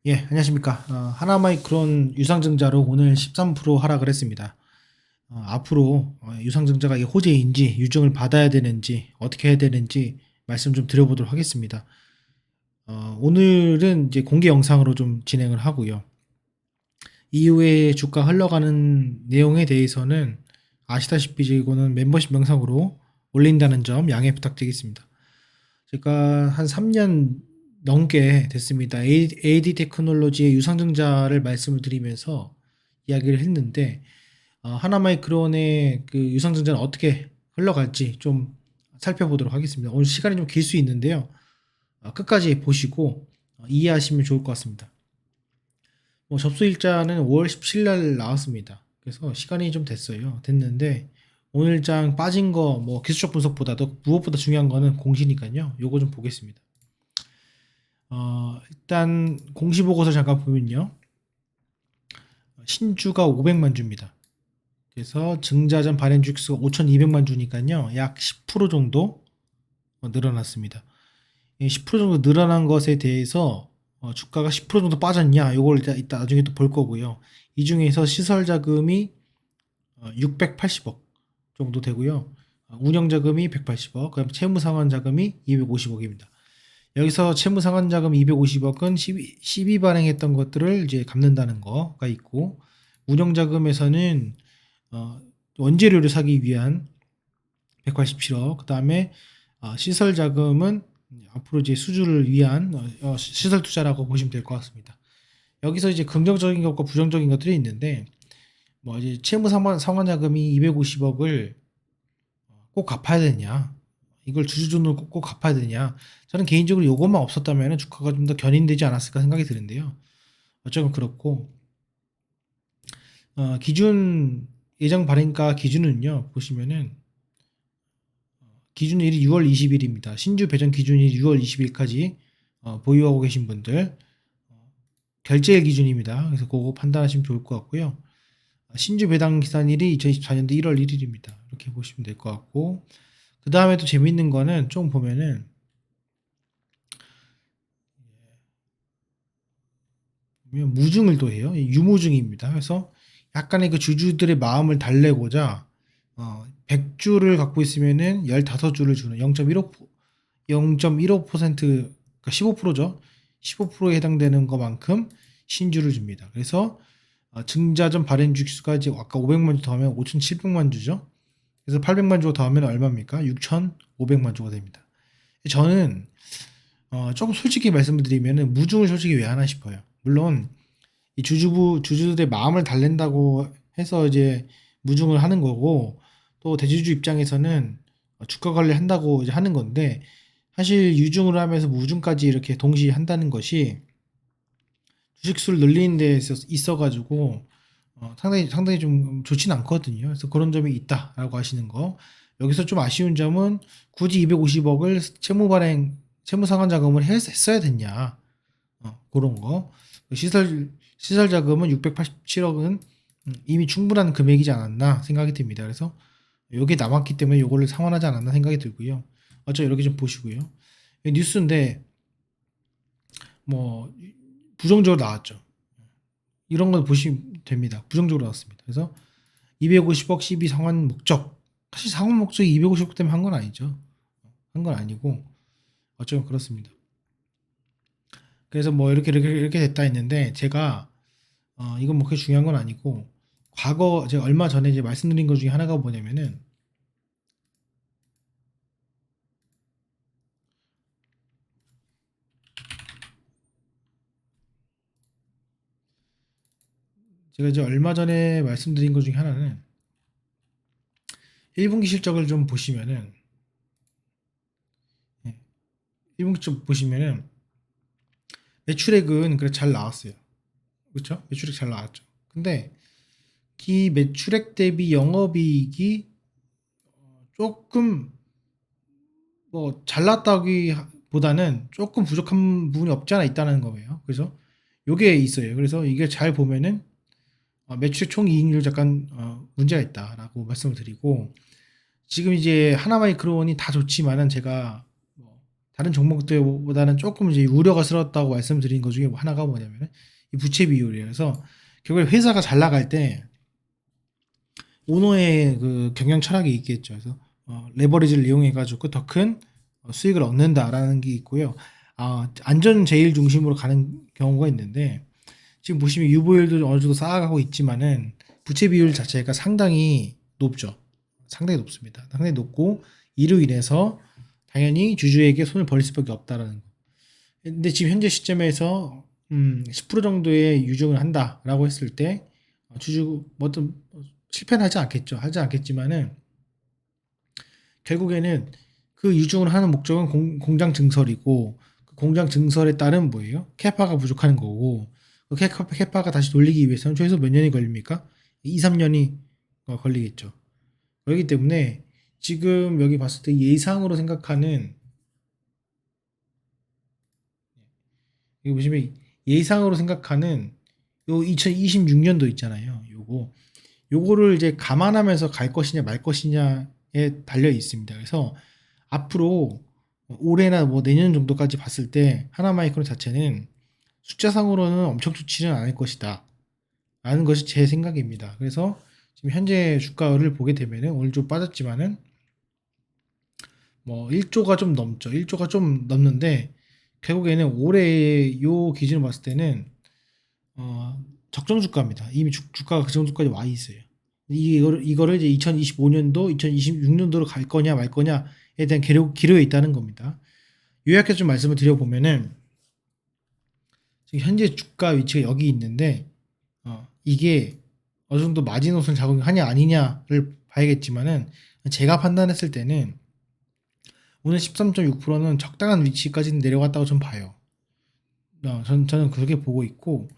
예, 안녕하십니까. 하나마이크론 유상증자로 오늘 13% 하락을 했습니다. 앞으로 유상증자가 이게 호재인지 유증을 받아야 되는지 어떻게 해야 되는지 말씀 좀 드려보도록 하겠습니다. 오늘은 이제 공개 영상으로 좀 진행을 하고요. 이후에 주가 흘러가는 내용에 대해서는 아시다시피 이거는 멤버십 영상으로 올린다는 점 양해 부탁드리겠습니다. 제가 한 3년 넘게 됐습니다. AD 테크놀로지의 유상증자를 말씀을 드리면서 이야기를 했는데 하나마이크론의 그 유상증자는 어떻게 흘러갈지 좀 살펴보도록 하겠습니다. 오늘 시간이 좀 길 수 있는데요. 끝까지 보시고 이해하시면 좋을 것 같습니다. 접수일자는 5월 17일 날 나왔습니다. 그래서 시간이 좀 됐는데 오늘장 빠진 거 기술적 분석보다도 무엇보다 중요한 거는 공시니까요. 요거 좀 보겠습니다. 일단 공시보고서 잠깐 보면요. 신주가 500만 주입니다. 그래서 증자전 발행 주수가 5,200만 주니까요. 약 10% 정도 늘어났습니다. 10% 정도 늘어난 것에 대해서 주가가 10% 정도 빠졌냐 이걸 이따 나중에 또 볼 거고요. 이 중에서 시설 자금이 680억 정도 되고요. 운영 자금이 180억, 그다음 채무 상환 자금이 250억입니다. 여기서 채무 상환 자금 250억은 12 발행했던 것들을 이제 갚는다는 거가 있고, 운영 자금에서는 원재료를 사기 위한 187억, 그다음에 시설 자금은 앞으로 이제 수주를 위한 시설 투자라고 보시면 될 것 같습니다. 여기서 이제 긍정적인 것과 부정적인 것들이 있는데, 이제 채무 상환 자금이 250억을 꼭 갚아야 되냐? 이걸 주주돈으로 꼭 갚아야 되냐? 저는 개인적으로 요것만 없었다면 주가가 좀 더 견인되지 않았을까 생각이 드는데요. 어쩌면 그렇고, 기준 예정 발행가 기준은요, 보시면은 기준일이 6월 20일입니다. 신주 배정 기준일이 6월 20일까지 보유하고 계신 분들 결제일 기준입니다. 그래서 그거 판단하시면 좋을 것 같고요. 신주 배당 기산일이 2024년도 1월 1일입니다. 이렇게 보시면 될 것 같고, 그 다음에 또 재밌는 거는 좀 보면은 무증을 또 해요. 유무증입니다. 그래서 약간의 그 주주들의 마음을 달래고자 100주를 갖고 있으면은 15주를 주는 0.15% 그러니까 15%죠. 15%에 해당되는 것만큼 신주를 줍니다. 그래서 증자전 발행 주수가 이제 아까 500만 주 더하면 5,700만 주죠. 그래서 800만 주가 더하면 얼마입니까? 6,500만 주가 됩니다. 저는 조금 솔직히 말씀을 드리면은 무중을 솔직히 왜 하나 싶어요. 물론 이 주주들의 마음을 달랜다고 해서 이제 무중을 하는 거고, 또 대주주 입장에서는 주가 관리한다고 이제 하는 건데, 사실 유중을 하면서 무중까지 이렇게 동시에 한다는 것이 주식수를 늘리는 데 있어가지고 상당히 좀 좋진 않거든요. 그래서 그런 점이 있다라고 하시는 거. 여기서 좀 아쉬운 점은 굳이 250억을 채무 상환 자금을 했어야 됐냐. 그런 거. 시설 자금은 687억은 이미 충분한 금액이지 않았나 생각이 듭니다. 그래서 여기 남았기 때문에 요거를 상환하지 않았나 생각이 들고요. 이렇게 좀 보시고요. 뉴스인데 뭐 부정적으로 나왔죠. 이런 걸 보시면 됩니다. 부정적으로 나왔습니다. 그래서 250억 12 상환 목적. 사실 상환 목적이 250억 때문에 한 건 아니죠. 한 건 아니고 어쩌면 그렇습니다. 그래서 이렇게 됐다 했는데, 제가 이건 그렇게 중요한 건 아니고, 과거 제가 얼마 전에 이제 말씀드린 것 중에 하나가 뭐냐면은, 제가 이제 얼마 전에 말씀드린 것 중에 하나는 1분기 실적을 좀 보시면은, 1분기 좀 보시면은 매출액은 그래 잘 나왔어요. 그렇죠? 매출액 잘 나왔죠. 근데 이 매출액 대비 영업이익이 조금 잘났다기보다는 조금 부족한 부분이 없지 않아 있다는 거예요. 그래서 요게 있어요. 그래서 이게 잘 보면은 매출액 총이익률 잠깐 문제가 있다라고 말씀을 드리고, 지금 이제 하나마이크론이 다 좋지만은 제가 다른 종목들보다는 조금 이제 우려가 스러웠다고 말씀드린 것 중에 하나가 뭐냐면은 이 부채 비율이에요. 그래서 결국에 회사가 잘 나갈 때 오너의 그 경영 철학이 있겠죠. 그래서 레버리지를 이용해 가지고 더 큰 수익을 얻는다라는 게 있고요. 안전 제일 중심으로 가는 경우가 있는데 지금 보시면 유보율도 어느 정도 쌓아가고 있지만은 부채 비율 자체가 상당히 높죠. 상당히 높습니다. 상당히 높고 이로 인해서 당연히 주주에게 손을 벌릴 수밖에 없다라는 거. 근데 지금 현재 시점에서 10% 정도의 유증을 한다라고 했을 때 주주 뭐 어떤 실패는 하지 않겠죠. 하지 않겠지만은 결국에는 그 유증을 하는 목적은 공장 증설이고 그 공장 증설에 따른 뭐예요? 캐파가 부족한 거고 그 캐파가 다시 돌리기 위해서는 최소 몇 년이 걸립니까? 2, 3년이 걸리겠죠. 그렇기 때문에 지금 여기 봤을 때 예상으로 생각하는 여기 보시면 예상으로 생각하는 요 2026년도 있잖아요. 요거를 이제 감안하면서 갈 것이냐 말 것이냐에 달려 있습니다. 그래서 앞으로 올해나 뭐 내년 정도까지 봤을 때 하나마이크론 자체는 숫자상으로는 엄청 좋지는 않을 것이다. 라는 것이 제 생각입니다. 그래서 지금 현재 주가를 보게 되면은 오늘 좀 빠졌지만은 뭐 1조가 좀 넘죠. 1조가 좀 넘는데 결국에는 올해 요 기준을 봤을 때는 적정 주가입니다. 이미 주가가 그 정도까지 와 있어요. 이거를 이제 2025년도, 2026년도로 갈 거냐 말 거냐에 대한 기로에 있다는 겁니다. 요약해서 좀 말씀을 드려보면은 지금 현재 주가 위치가 여기 있는데 이게 어느 정도 마지노선 작용하냐 아니냐를 봐야겠지만은 제가 판단했을 때는 오늘 13.6%는 적당한 위치까지는 내려갔다고 좀 봐요. 저는 그렇게 보고 있고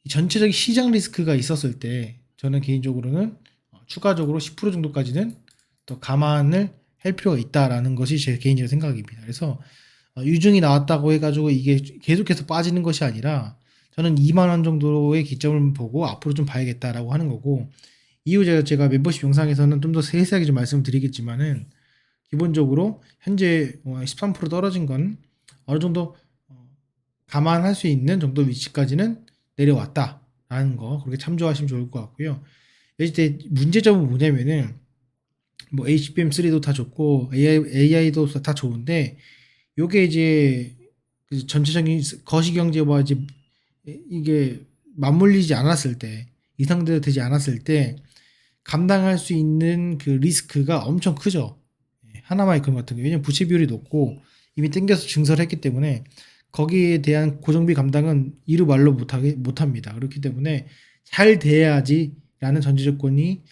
전체적인 시장 리스크가 있었을 때 저는 개인적으로는 추가적으로 10% 정도까지는 더 감안을 할 필요가 있다라는 것이 제 개인적인 생각입니다. 그래서 유증이 나왔다고 해가지고 이게 계속해서 빠지는 것이 아니라 저는 2만 원 정도의 기점을 보고 앞으로 좀 봐야겠다라고 하는 거고 이후 제가 멤버십 영상에서는 좀 더 세세하게 좀 말씀을 드리겠지만은 기본적으로 현재 13% 떨어진 건 어느 정도 감안할 수 있는 정도 위치까지는 내려왔다라는 거 그렇게 참조하시면 좋을 것 같고요. 이제 문제점은 뭐냐면은 뭐 HBM3도 다 좋고 AI도 다 좋은데 요게 이제 그 전체적인 거시경제와 이제 이게 맞물리지 않았을 때 이상대로 되지 않았을 때 감당할 수 있는 그 리스크가 엄청 크죠. 하나마이크론 같은 경우 왜냐면 부채 비율이 높고 이미 땡겨서 증설했기 때문에 거기에 대한 고정비 감당은 이루 말로 못합니다. 그렇기 때문에 잘 돼야지라는 전제 조건이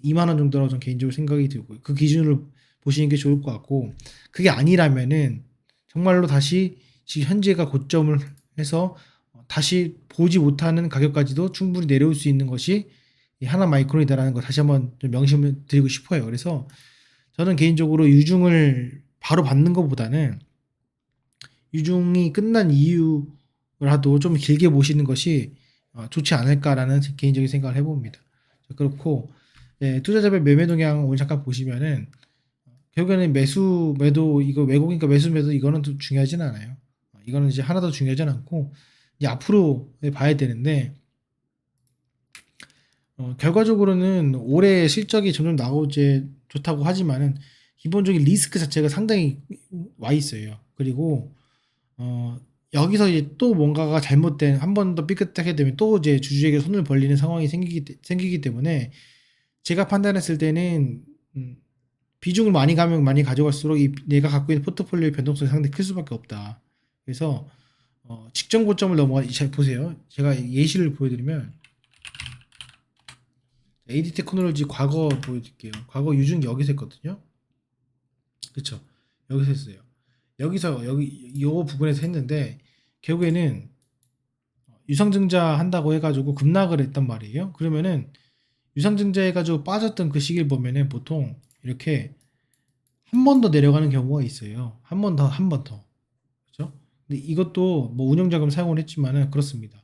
2만 원 정도라고 저는 개인적으로 생각이 들고 그 기준을 보시는 게 좋을 것 같고 그게 아니라면은 정말로 다시 지금 현재가 고점을 해서 다시 보지 못하는 가격까지도 충분히 내려올 수 있는 것이 하나 마이크론이다라는 거 다시 한번 좀 명심을 드리고 싶어요. 그래서 저는 개인적으로 유중을 바로 받는 것보다는 유중이 끝난 이유라도 좀 길게 보시는 것이 좋지 않을까라는 개인적인 생각을 해봅니다. 그렇고 투자자별 매매 동향 오늘 잠깐 보시면은 결국에는 매도 이거 왜곡이니까 매도 이거는 또 중요하진 않아요. 이거는 이제 하나도 중요하진 않고 이제 앞으로 봐야 되는데 결과적으로는 올해 실적이 점점 나오지 좋다고 하지만은 기본적인 리스크 자체가 상당히 와 있어요. 그리고 여기서 이제 또 뭔가가 잘못된 한 번 더 삐끗하게 되면 또 이제 주주에게 손을 벌리는 상황이 생기기 때문에 제가 판단했을 때는 비중을 많이 가면 많이 가져갈수록 내가 갖고 있는 포트폴리오의 변동성이 상당히 클 수밖에 없다. 그래서 직전 고점을 잘 보세요. 제가 예시를 보여드리면 AD 테크놀로지 과거 보여드릴게요. 과거 유증 여기서 했거든요. 그쵸? 여기서 했어요. 여기 요 부분에서 했는데 결국에는 유상증자 한다고 해가지고 급락을 했단 말이에요. 그러면은 유상증자 해가지고 빠졌던 그 시기를 보면은 보통 이렇게 한 번 더 내려가는 경우가 있어요. 한 번 더. 그죠? 근데 이것도 뭐 운영자금 사용을 했지만은 그렇습니다.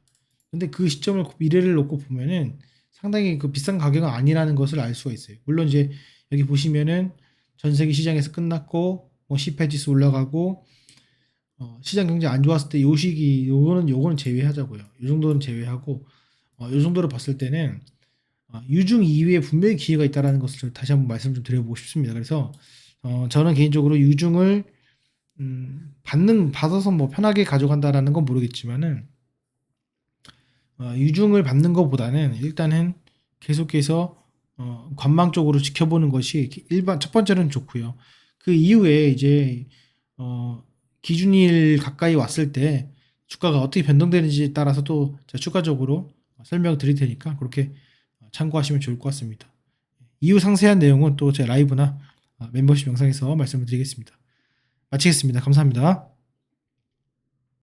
근데 그 시점을 미래를 놓고 보면은 상당히 그 비싼 가격은 아니라는 것을 알 수가 있어요. 물론 이제 여기 보시면은 전 세계 시장에서 끝났고 C8 지수 올라가고 시장 경제 안 좋았을 때 요 시기 요거는 제외하자고요. 요 정도는 제외하고 요 정도로 봤을 때는 유중 이후에 분명히 기회가 있다라는 것을 다시 한번 말씀 좀 드려보고 싶습니다. 그래서 저는 개인적으로 유중을 받아서 뭐 편하게 가져간다라는 건 모르겠지만은 유중을 받는 것보다는 일단은 계속해서 관망적으로 지켜보는 것이 첫 번째는 좋고요. 그 이후에 이제 기준일 가까이 왔을 때 주가가 어떻게 변동되는지에 따라서 또 제가 추가적으로 설명을 드릴 테니까 그렇게 참고하시면 좋을 것 같습니다. 이후 상세한 내용은 또 제 라이브나 멤버십 영상에서 말씀을 드리겠습니다. 마치겠습니다. 감사합니다.